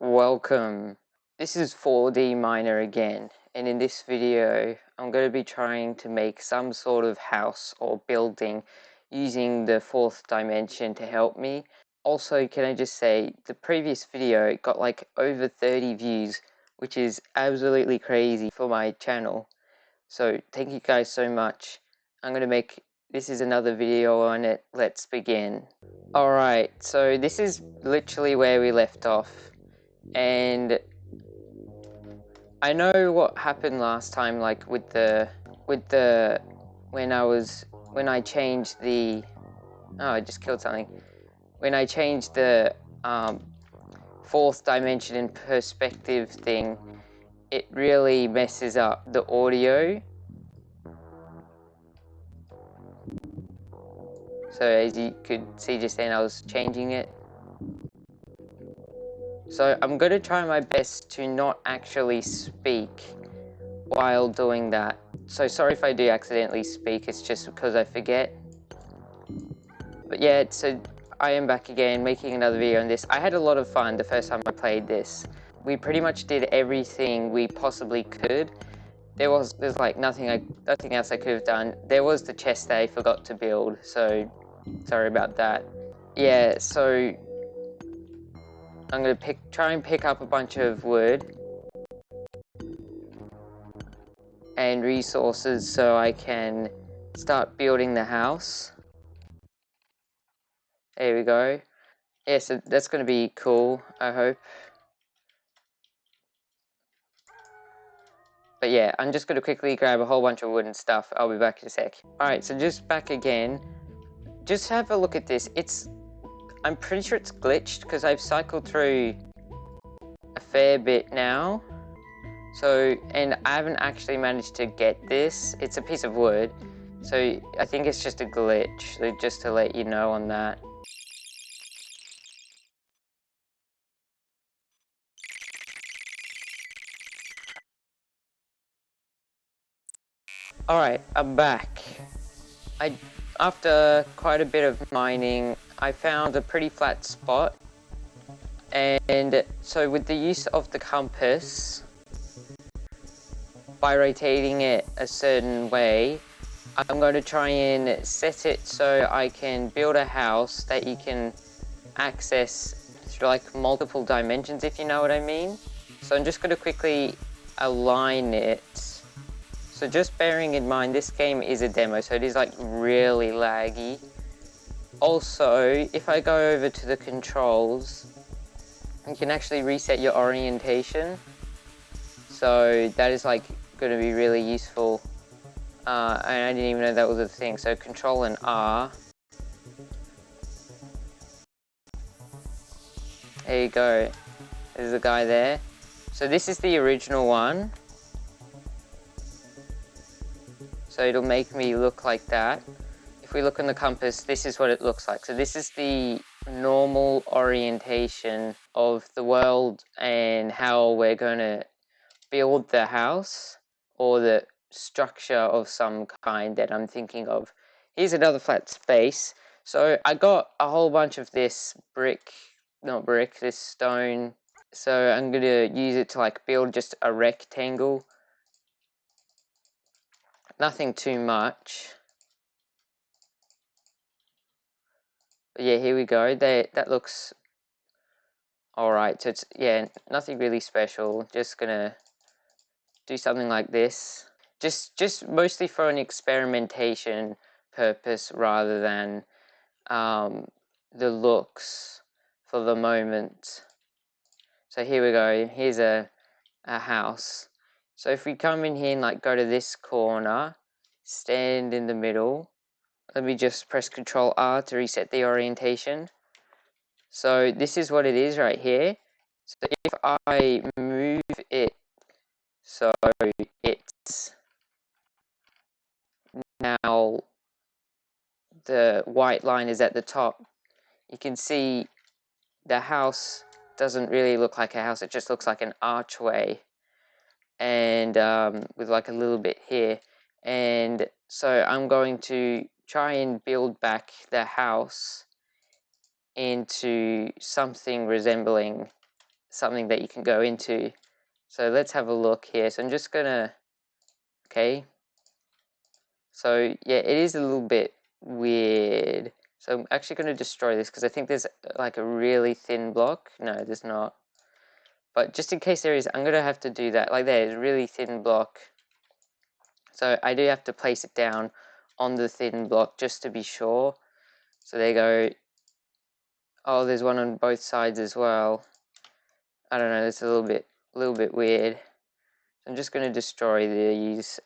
Welcome. This is 4D Miner again, and in this video I'm going to be trying to make some sort of house or building using the fourth dimension to help me. Also, can I just say, the previous video got like over 30 views, which is absolutely crazy for my channel. So thank you guys so much. This is another video on it. Let's begin. Alright, so this is literally where we left off. And I know what happened last time, like when I changed the, oh, I just killed something. When I changed the fourth dimension and perspective thing, it really messes up the audio. So as you could see just then, I was changing it. So I'm going to try my best to not actually speak while doing that. So sorry if I do accidentally speak, it's just because I forget. But yeah, so I am back again making another video on this. I had a lot of fun the first time I played this. We pretty much did everything we possibly could. There's like nothing else I could have done. There was the chest that I forgot to build, so sorry about that. Yeah, so I'm gonna try and pick up a bunch of wood and resources so I can start building the house. There we go. Yeah, so that's gonna be cool, I hope. But yeah, I'm just gonna quickly grab a whole bunch of wood and stuff. I'll be back in a sec. Alright, so just back again. Just have a look at this. I'm pretty sure it's glitched because I've cycled through a fair bit now. So, and I haven't actually managed to get this. It's a piece of wood. So I think it's just a glitch, so just to let you know on that. Alright, I'm back. After quite a bit of mining, I found a pretty flat spot. And so with the use of the compass, by rotating it a certain way, I'm going to try and set it so I can build a house that you can access through like multiple dimensions, if you know what I mean. So I'm just going to quickly align it. So just bearing in mind, this game is a demo, so it is like really laggy. Also, if I go over to the controls, you can actually reset your orientation. So that is like going to be really useful. And I didn't even know that was a thing. So Control and R. There you go. There's a guy there. So this is the original one. So it'll make me look like that. If we look on the compass, this is what it looks like. So this is the normal orientation of the world and how we're going to build the house or the structure of some kind that I'm thinking of. Here's another flat space. So I got a whole bunch of this this stone. So I'm going to use it to like build just a rectangle. Nothing too much. But yeah, here we go. That looks alright. So it's, yeah, nothing really special. Just gonna do something like this. Just mostly for an experimentation purpose rather than the looks for the moment. So here we go. Here's a house. So if we come in here and like go to this corner, stand in the middle. Let me just press Control R to reset the orientation. So this is what it is right here. So if I move it so it's now the white line is at the top, you can see the house doesn't really look like a house, it just looks like an archway, and with like a little bit here. And so I'm going to try and build back the house into something resembling something that you can go into. So let's have a look here. So I'm just gonna, okay. So yeah, it is a little bit weird. So I'm actually gonna destroy this because I think there's like a really thin block. No, there's not. But just in case there is, I'm gonna have to do that. Like there's a really thin block. So I do have to place it down on the thin block just to be sure. So there you go. Oh, there's one on both sides as well. I don't know, it's a little bit weird. I'm just going to destroy these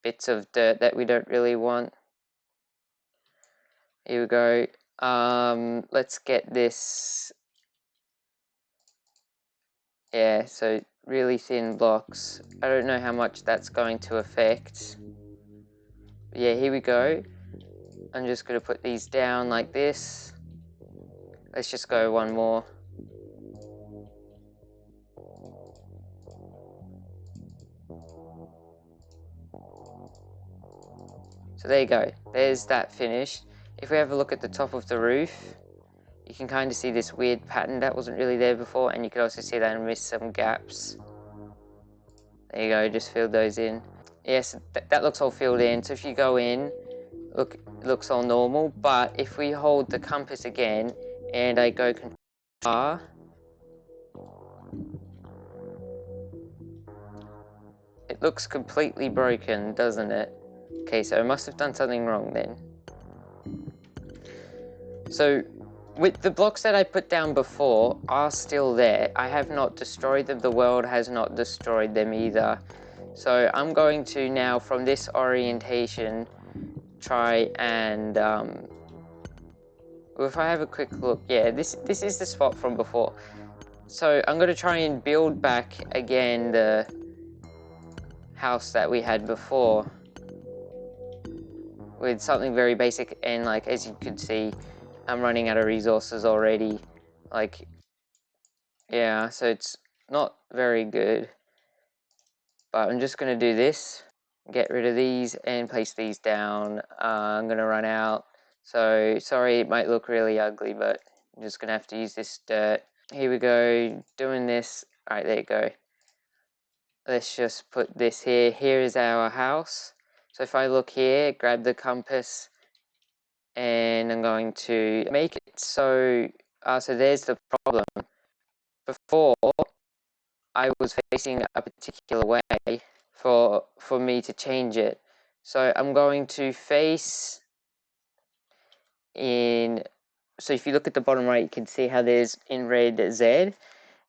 bits of dirt that we don't really want. Here we go. Let's get this. Yeah, so really thin blocks. I don't know how much that's going to affect. But yeah, here we go. I'm just going to put these down like this. Let's just go one more. So there you go, there's that finished. If we have a look at the top of the roof, you can kind of see this weird pattern that wasn't really there before, and you can also see that I missed some gaps. There you go, just filled those in. Yes, that looks all filled in. So if you go in, look, it looks all normal, but if we hold the compass again, and I go Control R, it looks completely broken, doesn't it? Okay, so I must have done something wrong then. So, with the blocks that I put down before are still there. I have not destroyed them. The world has not destroyed them either. So I'm going to now, from this orientation, try and, if I have a quick look, yeah, this is the spot from before. So I'm going to try and build back again the house that we had before with something very basic, and like as you could see, I'm running out of resources already. Like, yeah, so it's not very good. But I'm just going to do this, get rid of these and place these down. I'm going to run out. So sorry, it might look really ugly, but I'm just going to have to use this dirt. Here we go, doing this. All right, there you go. Let's just put this here. Here is our house. So if I look here, grab the compass, and I'm going to make it so, so there's the problem. Before, I was facing a particular way for me to change it. So I'm going to face in, so if you look at the bottom right, you can see how there's in red Z.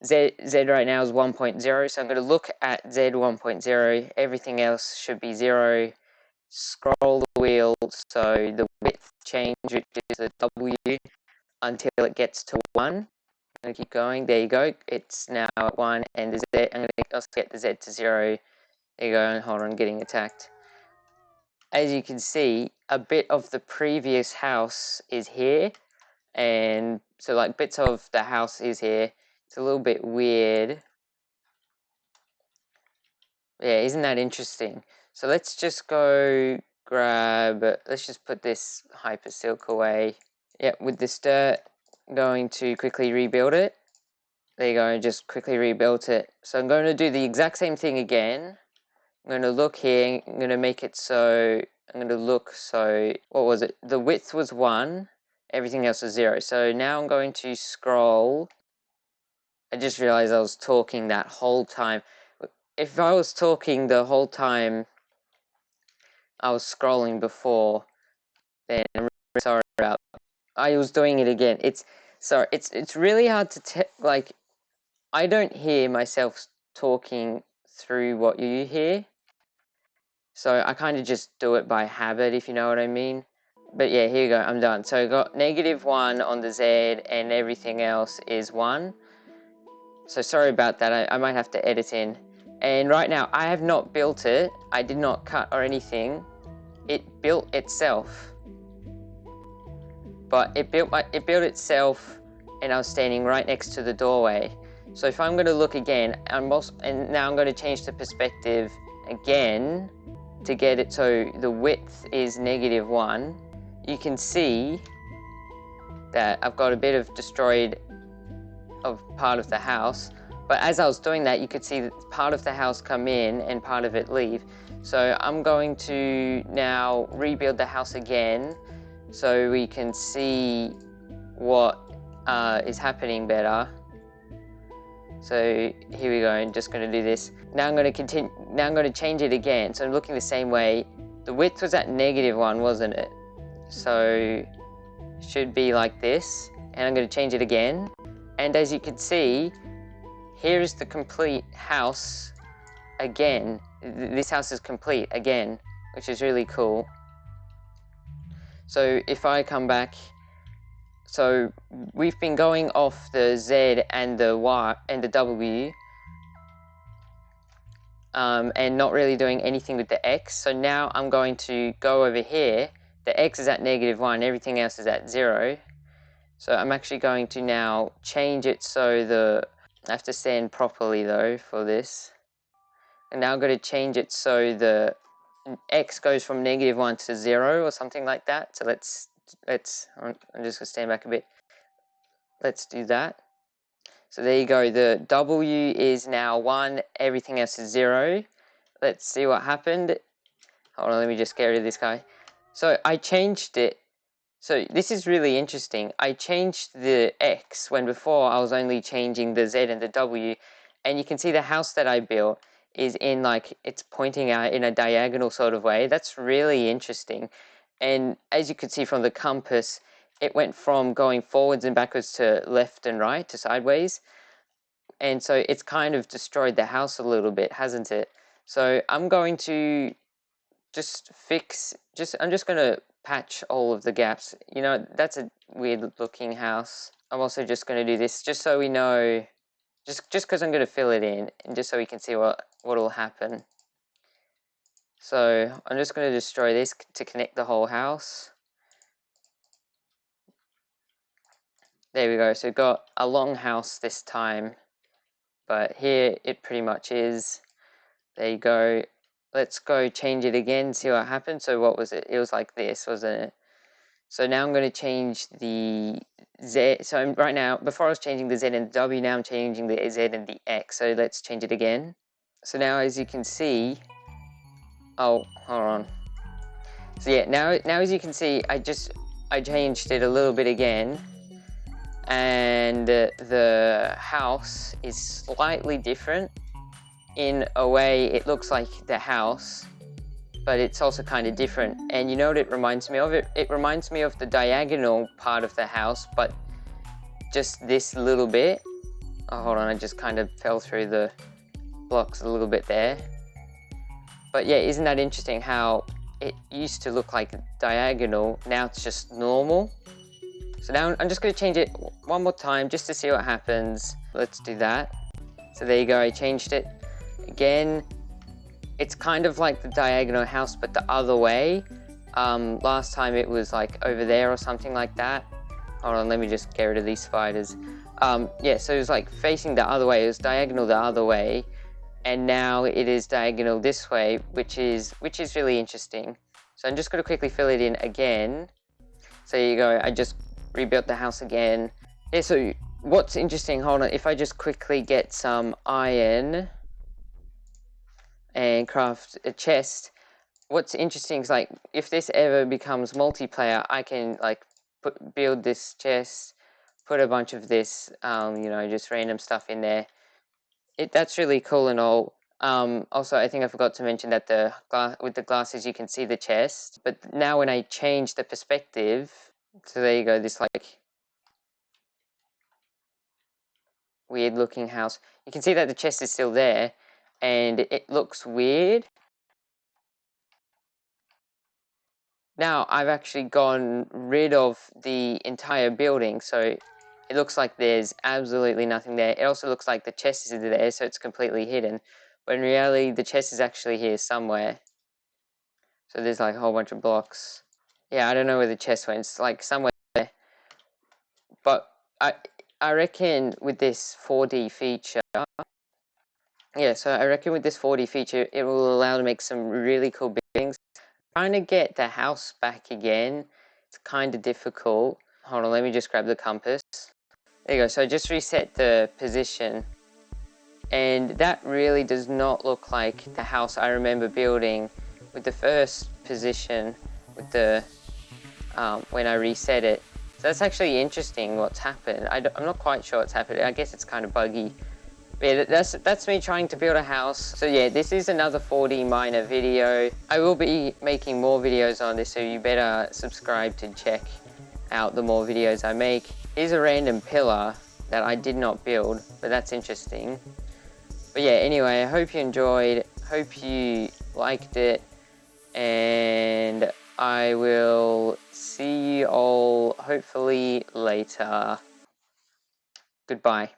Z right now is 1.0, so I'm going to look at Z 1.0, everything else should be 0. Scroll the wheel, so the width change, which is the W, until it gets to 1. I'm going to keep going, there you go, it's now at 1, and the Z, I'm going to also get the Z to 0. There you go, hold on, getting attacked. As you can see, a bit of the previous house is here, and so like bits of the house is here. It's a little bit weird. Yeah, isn't that interesting? So let's just go grab, let's just put this hyper silk away. Yep, with this dirt, going to quickly rebuild it. There you go, just quickly rebuilt it. So I'm going to do the exact same thing again. I'm going to look here, I'm going to make it so, I'm going to look so, what was it? The width was 1, everything else was 0. So now I'm going to scroll. I just realized I was talking that whole time. If I was talking the whole time I was scrolling before, then I'm really sorry about that. I was doing it again. It's really hard to like, I don't hear myself talking through what you hear. So I kind of just do it by habit, if you know what I mean. But yeah, here you go, I'm done. So I got -1 on the Z and everything else is 1. So sorry about that, I might have to edit in. And right now, I have not built it. I did not cut or anything. It built itself. But it built itself, and I was standing right next to the doorway. So if I'm going to look again, and now I'm going to change the perspective again to get it so the width is -1. You can see that I've got a bit of destroyed of part of the house. But as I was doing that, you could see that part of the house come in and part of it leave. So I'm going to now rebuild the house again so we can see what is happening better. So here we go, I'm just going to do this. Now I'm going to continue, now I'm going to change it again. So I'm looking the same way. The width was at -1, wasn't it? So it should be like this. And I'm going to change it again. And as you can see, here is the complete house again. This house is complete again, which is really cool. So if I come back, so we've been going off the Z and the Y and the W, and not really doing anything with the X. So now I'm going to go over here. The X is at -1, everything else is at 0. So I'm actually going to now change it so I have to stand properly though for this. And now I'm going to change it so the X goes from -1 to 0 or something like that. So I'm just going to stand back a bit. Let's do that. So there you go. The W is now 1, everything else is 0. Let's see what happened. Hold on, let me just get rid of this guy. So I changed it. So this is really interesting. I changed the X when before I was only changing the Z and the W. And you can see the house that I built is in it's pointing out in a diagonal sort of way. That's really interesting. And as you can see from the compass, it went from going forwards and backwards to left and right to sideways. And so it's kind of destroyed the house a little bit, hasn't it? So I'm going to I'm just going to patch all of the gaps. You know, that's a weird looking house. I'm also just going to do this just so we know, just because I'm going to fill it in and just so we can see what will happen. So I'm just going to destroy this to connect the whole house. There we go. So we've got a long house this time, but here it pretty much is. There you go. Let's go change it again, see what happens. So what was it? It was like this, wasn't it? So now I'm going to change the Z. So right now, before I was changing the Z and the W, now I'm changing the Z and the X. So let's change it again. So now as you can see, oh, hold on. So yeah, now as you can see, I changed it a little bit again. And the house is slightly different. In a way, it looks like the house, but it's also kind of different. And you know what it reminds me of? It reminds me of the diagonal part of the house, but just this little bit. Oh, hold on, I just kind of fell through the blocks a little bit there. But yeah, isn't that interesting how it used to look like diagonal, now it's just normal? So now I'm just going to change it one more time just to see what happens. Let's do that. So there you go, I changed it. Again, it's kind of like the diagonal house, but the other way. Last time it was like over there or something like that. Hold on, let me just get rid of these spiders. Yeah, so it was like facing the other way. It was diagonal the other way, and now it is diagonal this way, which is really interesting. So I'm just going to quickly fill it in again. So there you go. I just rebuilt the house again. Yeah. So what's interesting? Hold on. If I just quickly get some iron and craft a chest. What's interesting is like if this ever becomes multiplayer, I can like build this chest, put a bunch of this, you know, just random stuff in there. That's really cool and all. Also, I think I forgot to mention that with the glasses you can see the chest. But now when I change the perspective, so there you go. This like weird looking house. You can see that the chest is still there, and it looks weird. Now I've actually gotten rid of the entire building, so it looks like there's absolutely nothing there. It also looks like the chest is there, so it's completely hidden. But in reality, the chest is actually here somewhere. So there's like a whole bunch of blocks. Yeah, I don't know where the chest went. It's like somewhere there. But I reckon with this 4D feature, yeah, so I reckon with this 4D feature, it will allow to make some really cool buildings. Trying to get the house back again, it's kind of difficult. Hold on, let me just grab the compass. There you go. So I just reset the position, and that really does not look like the house I remember building with the first position with the when I reset it. So that's actually interesting what's happened. I'm not quite sure what's happened. I guess it's kind of buggy. Yeah, that's me trying to build a house. So yeah, this is another 4D miner video. I will be making more videos on this, so you better subscribe to check out the more videos I make. Here's a random pillar that I did not build, but that's interesting. But yeah, anyway, I hope you enjoyed, hope you liked it, and I will see you all hopefully later. Goodbye.